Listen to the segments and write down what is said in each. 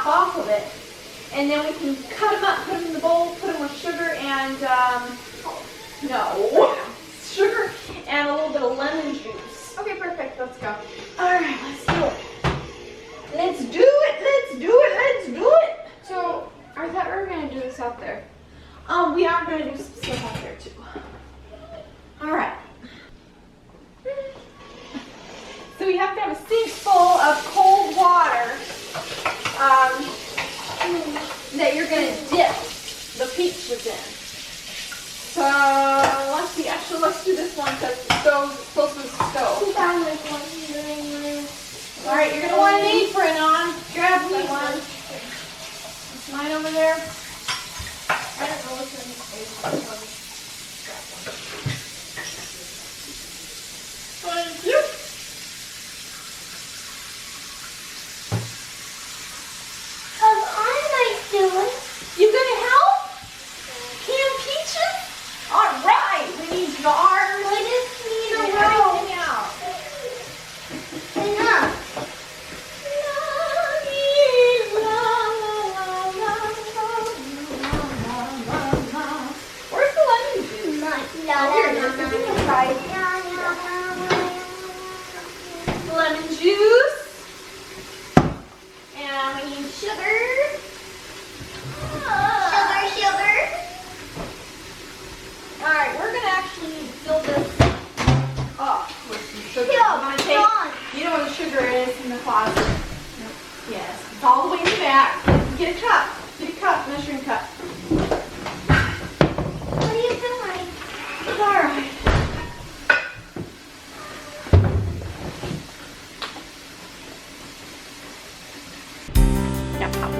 top off of it. And then we can cut them up, put them in the bowl, put them with sugar and, sugar and a little bit of lemon juice. Okay, perfect. Let's go. All right, let's do it. Let's do it, let's do it, let's do it. So, I thought we were going to do this out there. We are going to do some stuff out there too. All right. So we have to have a sink full of cold water that you're going to dip the peaches in. So let's see, actually let's do this one because the stove is close to the stove. All right, you're going to want an apron on. Grab me one. Is mine over there? I don't know which one is. Thank you. I might do it. You gonna help? Canned peaches? All right, we need jars. I just need a Get roll. everything out. Enough. Where's the lemon juice? Oh, here it is. Give me a bite. Lemon juice. And we need sugar. Sugar. All right, we're gonna actually fill this up with some sugar. Yeah, I'm gonna take, you know where the sugar is in the closet. Yes, it's all the way in the back. Get a cup. Get a cup, measuring cup. What are you doing? It's all right. Yeah, pop it.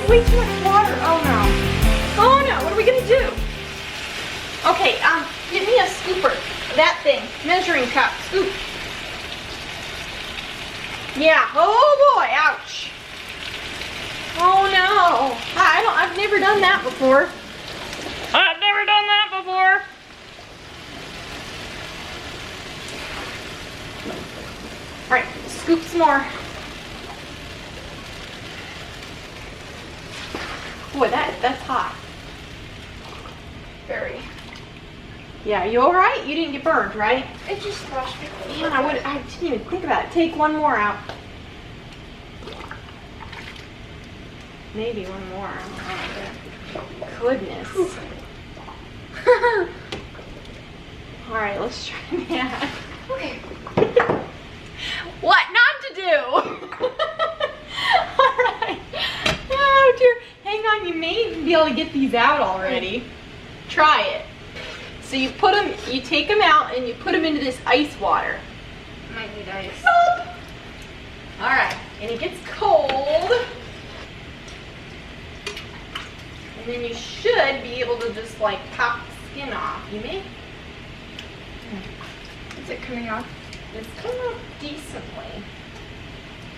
Way too much water. Oh no. Oh no. What are we gonna do? Okay, get me a scooper. That thing. Measuring cup. Scoop. Yeah. Oh boy. Ouch. Oh no. I've never done that before. I've never done that before. Alright, scoop some more. Boy, that's hot. Very. Yeah, you alright? You didn't get burned, right? It just flushed me. Man, I didn't even think about it. Take one more out. Maybe one more. I don't know. Goodness. Alright, let's try that. Okay. What not to do? Alright. Oh dear. Hang on, you may even be able to get these out already. Try it. So you take them out and you put them into this ice water. Might need ice. Alright, and it gets cold. And then you should be able to just like pop the skin off. You may? Is it coming off? It's coming off decently.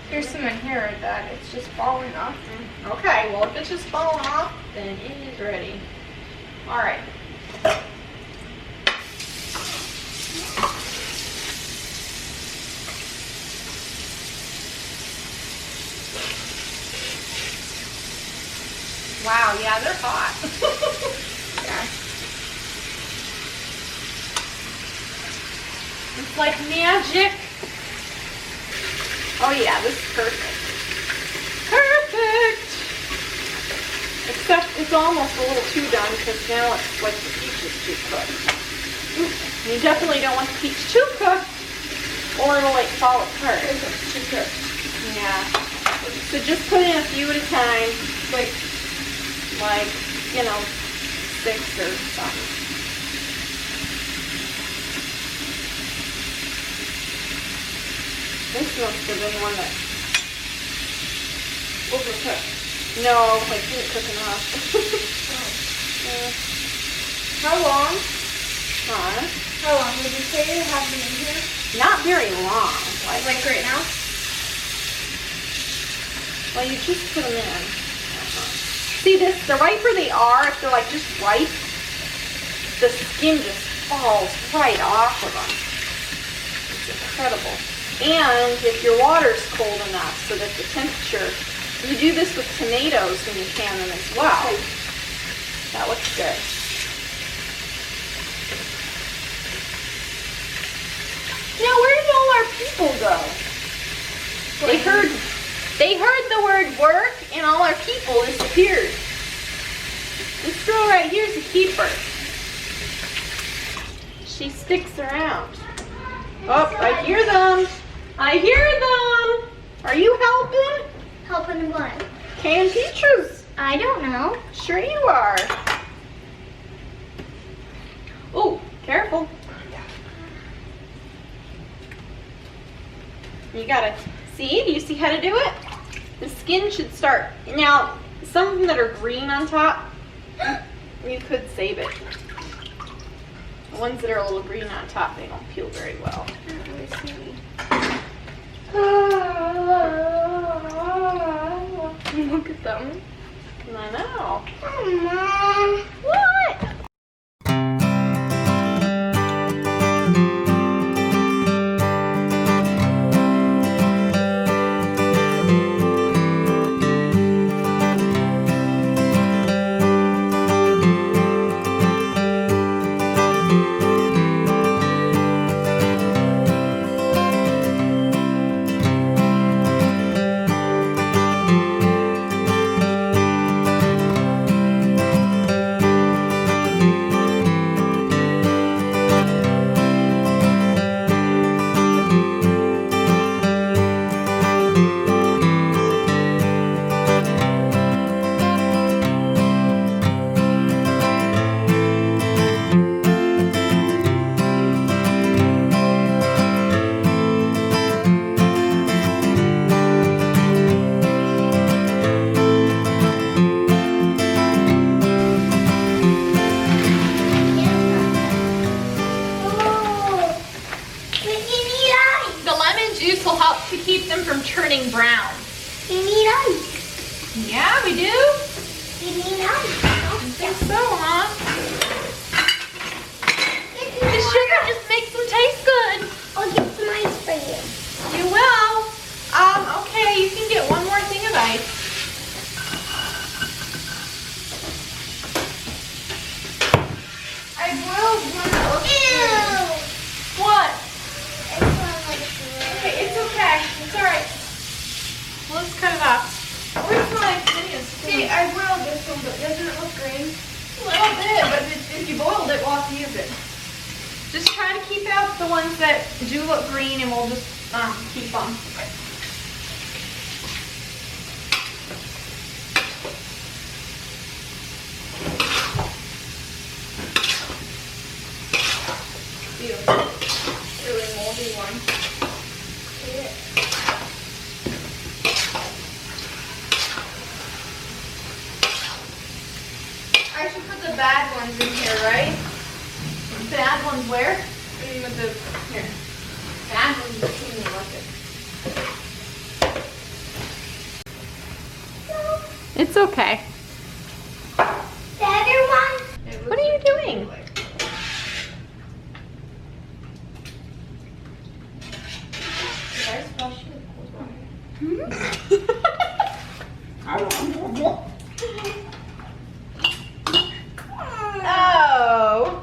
There's some in here that it's just falling off. Okay, well if it's just falling off, then it is ready. Alright. Wow, yeah, they're hot. Yeah. It's like magic. Oh yeah, this is perfect. Perfect! Except it's almost a little too done because now it's like the peach is too cooked. Ooh, you definitely don't want the peach too cooked or it'll like fall apart. It's too cooked. Yeah. So just put in a few at a time. Like, you know, 6 or something. This must have been one that overcooked. No, I didn't cook enough. How long? Huh? How long would you say you have them in here? Not very long. Like right now? Well, you just put them in. See this? The riper they are, if they're like just ripe, the skin just falls right off of them. It's incredible. And if your water's cold enough so that the temperature, you do this with tomatoes when you can them as well. That looks good. Now where did all our people go? They heard the word work and all our people disappeared. This girl right here is a keeper. She sticks around. Oh, I hear them. I hear them. Are you helping? Helping what? Can peaches. I don't know. Sure you are. Oh, careful. You gotta see, do you see how to do it? The skin should start. Now, some of them that are green on top, you could save it. The ones that are a little green on top, they don't peel very well. Look at them. I know. Mama. What? Juice will help to keep them from turning brown. You need ice. Yeah, we do. You need ice. I think so, huh? The sugar just makes them taste good. I'll get some ice for you. You will. Okay, you can get one more thing of ice. I boiled one. Ew. What? Okay, it's okay. It's alright. Well, let's cut it off. Where's my opinions? See, I boiled this one, but doesn't it look green? A little bit, but if you boiled it, we'll have to use it. Just try to keep out the ones that do look green, and we'll just keep them. Really moldy one. I should put the bad ones in here, right? Bad ones where? With the here. Bad ones between the bucket. It's okay. The other one? What are you doing? Did I splash you with cold water? Oh.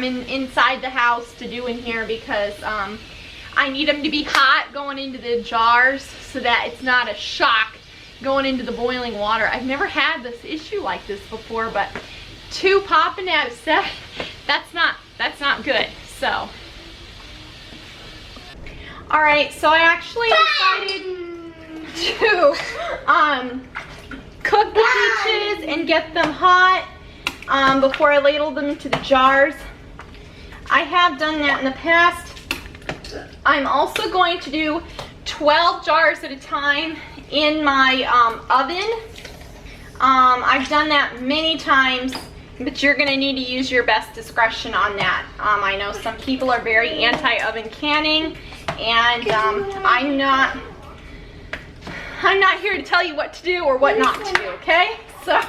them inside the house to do in here because I need them to be hot going into the jars so that it's not a shock going into the boiling water. I've never had this issue like this before, but 2 popping out of 7, that's not good. So, all right, so I actually decided to cook the peaches and get them hot before I ladle them into the jars. I have done that in the past. I'm also going to do 12 jars at a time in my oven. I've done that many times, but you're gonna need to use your best discretion on that. I know some people are very anti-oven canning, and I'm not here to tell you what to do or what not to do, okay? So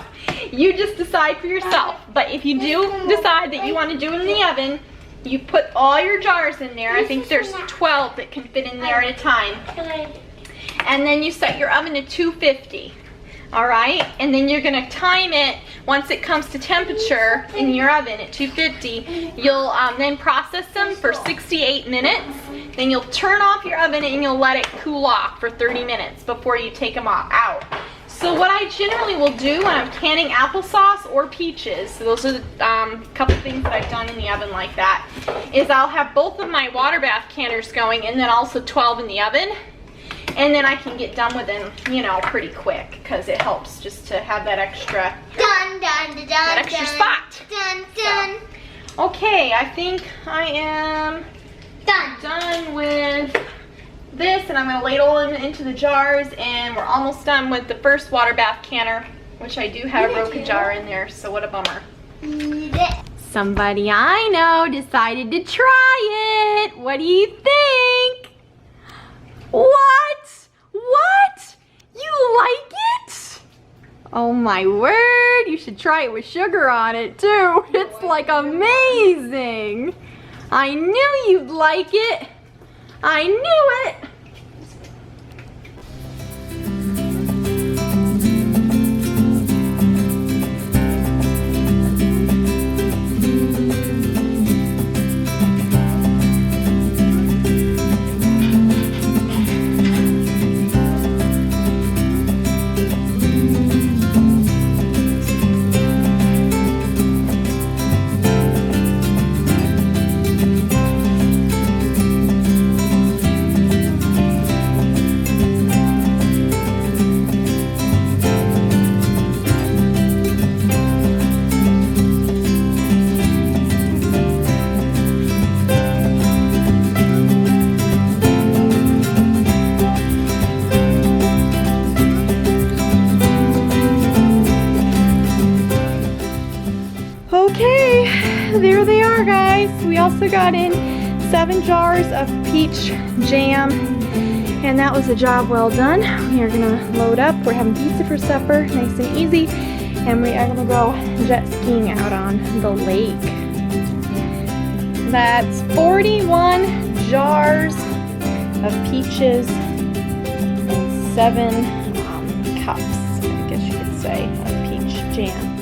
you just decide for yourself. But if you do decide that you want to do it in the oven, you put all your jars in there. I think there's 12 that can fit in there at a time. And then you set your oven to 250. All right, and then you're gonna time it once it comes to temperature in your oven at 250. You'll then process them for 68 minutes. Then you'll turn off your oven and you'll let it cool off for 30 minutes before you take them out. So what I generally will do when I'm canning applesauce or peaches, so those are the couple things that I've done in the oven like that, is I'll have both of my water bath canners going and then also 12 in the oven. And then I can get done with them, you know, pretty quick because it helps just to have that extra, spot. So, okay, I think I am done with this, and I'm going to ladle them into the jars, and we're almost done with the first water bath canner, which I do have a Roka jar in there, so what a bummer. Somebody I know decided to try it. What do you think? What? What? You like it? Oh my word, you should try it with sugar on it too. It's like amazing. I knew you'd like it. I knew it. There they are, guys. We also got in 7 jars of peach jam, and that was a job well done. We are gonna load up. We're having pizza for supper, nice and easy, and we are gonna go jet skiing out on the lake. That's 41 jars of peaches and 7 cups, I guess you could say, of peach jam.